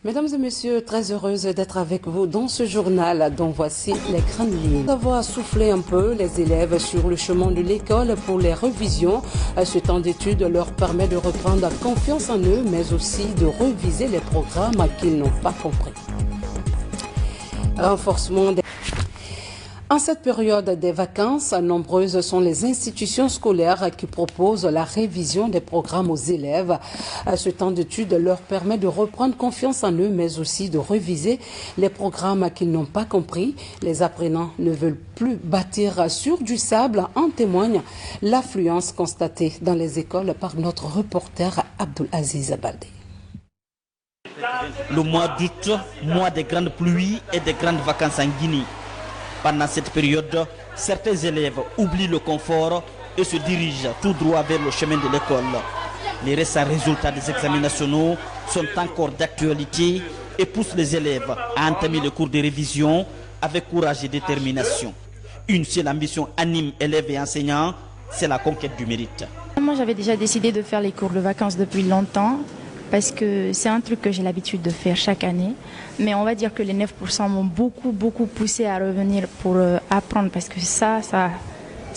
Mesdames et messieurs, très heureuse d'être avec vous dans ce journal dont voici les grandes lignes. Avoir soufflé un peu les élèves sur le chemin de l'école pour les révisions. Ce temps d'études leur permet de reprendre confiance en eux, mais aussi de réviser les programmes qu'ils n'ont pas compris. Renforcement des... En cette période des vacances, nombreuses sont les institutions scolaires qui proposent la révision des programmes aux élèves. Ce temps d'études leur permet de reprendre confiance en eux, mais aussi de réviser les programmes qu'ils n'ont pas compris. Les apprenants ne veulent plus bâtir sur du sable. En témoigne l'affluence constatée dans les écoles par notre reporter Abdulaziz Baldé. Le mois d'août, mois des grandes pluies et des grandes vacances en Guinée. Pendant cette période, certains élèves oublient le confort et se dirigent tout droit vers le chemin de l'école. Les récents résultats des examens nationaux sont encore d'actualité et poussent les élèves à entamer le cours de révision avec courage et détermination. Une seule ambition anime élèves et enseignants, c'est la conquête du mérite. Moi, j'avais déjà décidé de faire les cours de vacances depuis longtemps, parce que c'est un truc que j'ai l'habitude de faire chaque année. Mais on va dire que les 9% m'ont beaucoup poussé à revenir pour apprendre, parce que ça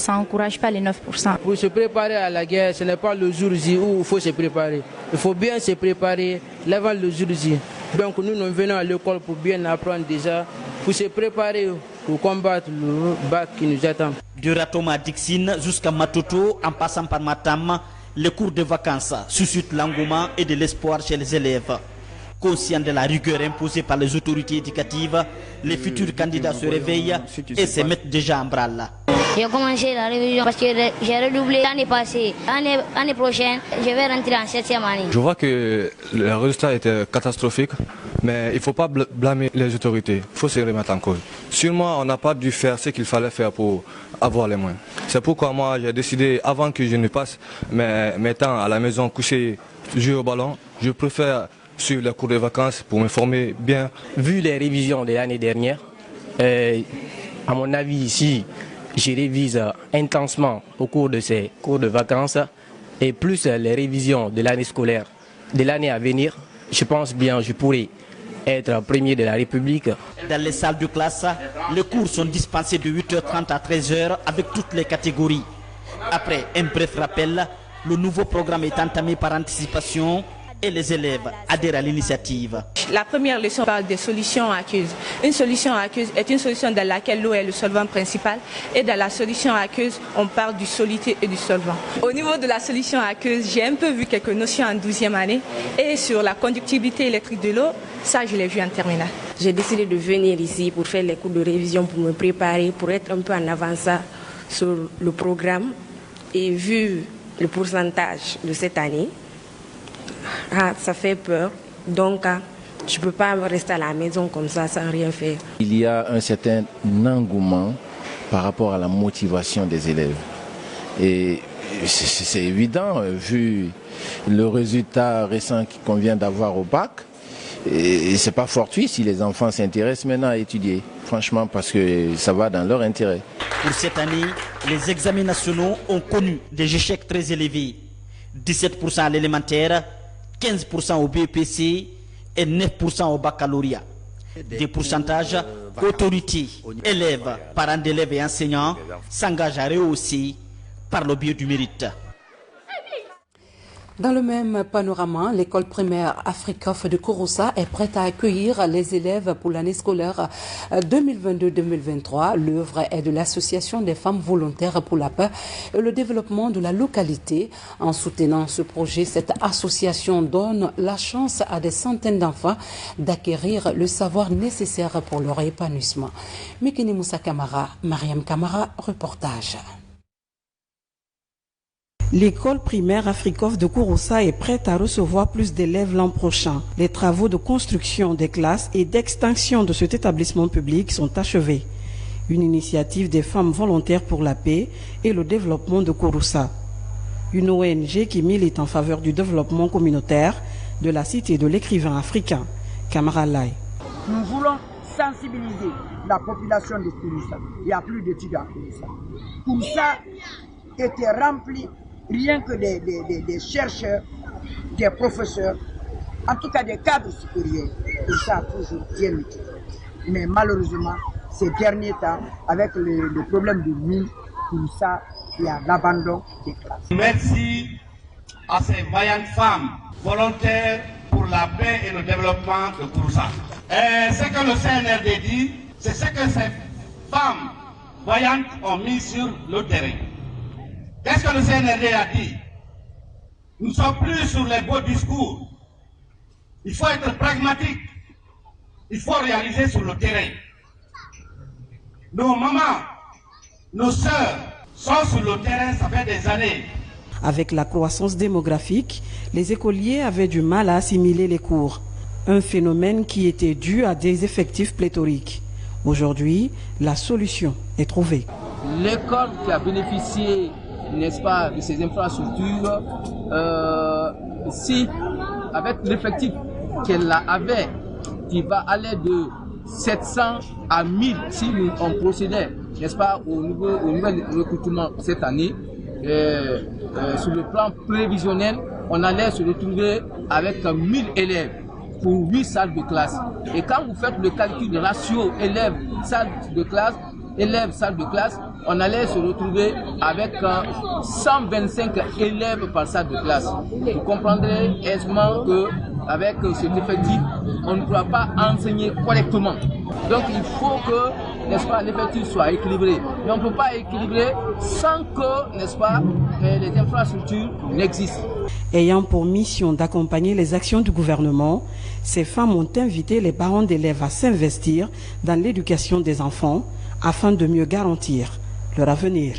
n'encourage pas les 9%. Pour se préparer à la guerre, ce n'est pas le jour J où il faut se préparer. Il faut bien se préparer avant le jour J. Donc nous venons à l'école pour bien apprendre déjà, pour se préparer pour combattre le bac qui nous attend. De Ratoma à Dixine jusqu'à Matoto, en passant par Matam, les cours de vacances suscitent l'engouement et de l'espoir chez les élèves. Conscients de la rigueur imposée par les autorités éducatives, les futurs candidats se réveillent et se mettent déjà en branle. J'ai commencé la révision parce que j'ai redoublé l'année passée. L'année prochaine, je vais rentrer en 7e année. Je vois que le résultat était catastrophique, mais il ne faut pas blâmer les autorités. Il faut se remettre en cause. Sûrement, on n'a pas dû faire ce qu'il fallait faire pour avoir les moyens. C'est pourquoi moi, j'ai décidé, avant que je ne passe mes temps à la maison couché, jouer au ballon, je préfère suivre les cours de vacances pour me former bien. Vu les révisions de l'année dernière, à mon avis ici, je révise intensement au cours de ces cours de vacances et plus les révisions de l'année scolaire, de l'année à venir, je pense bien je pourrai être premier de la République. Dans les salles de classe, les cours sont dispensés de 8h30 à 13h avec toutes les catégories. Après un bref rappel, le nouveau programme est entamé par anticipation et les élèves adhèrent à l'initiative. La première leçon parle des solutions aqueuses. Une solution aqueuse est une solution dans laquelle l'eau est le solvant principal, et dans la solution aqueuse, on parle du solide et du solvant. Au niveau de la solution aqueuse, j'ai un peu vu quelques notions en 12e année, et sur la conductibilité électrique de l'eau, ça je l'ai vu en terminale. J'ai décidé de venir ici pour faire les cours de révision, pour me préparer, pour être un peu en avance sur le programme, et vu le pourcentage de cette année, ça fait peur, donc je ne peux pas rester à la maison comme ça sans rien faire. Il y a un certain engouement par rapport à la motivation des élèves. Et c'est évident, vu le résultat récent qu'on vient d'avoir au bac, et ce n'est pas fortuit si les enfants s'intéressent maintenant à étudier, franchement, parce que ça va dans leur intérêt. Pour cette année, les examens nationaux ont connu des échecs très élevés. 17% à l'élémentaire, 15% au BEPC et 9% au baccalauréat. Des pourcentages autorités, élèves, parents d'élèves et enseignants s'engagent à rehausser par le biais du mérite. Dans le même panorama, l'école primaire Afrikof de Kouroussa est prête à accueillir les élèves pour l'année scolaire 2022-2023. L'œuvre est de l'Association des femmes volontaires pour la paix et le développement de la localité. En soutenant ce projet, cette association donne la chance à des centaines d'enfants d'acquérir le savoir nécessaire pour leur épanouissement. Mekini Moussa Kamara, Mariam Kamara, reportage. L'école primaire Afrikof de Kouroussa est prête à recevoir plus d'élèves l'an prochain. Les travaux de construction des classes et d'extension de cet établissement public sont achevés. Une initiative des femmes volontaires pour la paix et le développement de Kouroussa. Une ONG qui milite en faveur du développement communautaire de la cité de l'écrivain africain, Kamara Lai. Nous voulons sensibiliser la population de Kouroussa. Il n'y a plus d'études à Kouroussa. Kouroussa était rempli rien que des chercheurs, des professeurs en tout cas des cadres supérieurs. Kouroussa a toujours bien été. Mais malheureusement, ces derniers temps, avec le problème de mine, Kouroussa, il y a l'abandon des classes. Merci à ces vaillantes femmes volontaires pour la paix et le développement de Kouroussa. Ce que le CNRD dit, c'est ce que ces femmes voyantes ont mis sur le terrain. Qu'est-ce que le CNRD a dit? Nous ne sommes plus sur les beaux discours. Il faut être pragmatique. Il faut réaliser sur le terrain. Nos mamans, nos sœurs sont sur le terrain, ça fait des années. Avec la croissance démographique, les écoliers avaient du mal à assimiler les cours. Un phénomène qui était dû à des effectifs pléthoriques. Aujourd'hui, la solution est trouvée. L'école qui a bénéficié, n'est-ce pas, de ces infrastructures, si avec l'effectif qu'elle avait, qui va aller de 700 à 1000, si on procédait, n'est-ce pas, au nouvel recrutement cette année, sur le plan prévisionnel, on allait se retrouver avec 1000 élèves pour 8 salles de classe. Et quand vous faites le calcul de ratio élèves-salle de classe, on allait se retrouver avec 125 élèves par salle de classe. Vous comprendrez aisément qu'avec cet effectif, on ne pourra pas enseigner correctement. Donc il faut que, n'est-ce pas, l'effectif soit équilibré. Mais on ne peut pas équilibrer sans que, n'est-ce pas, les infrastructures n'existent. Ayant pour mission d'accompagner les actions du gouvernement, ces femmes ont invité les parents d'élèves à s'investir dans l'éducation des enfants afin de mieux garantir leur avenir.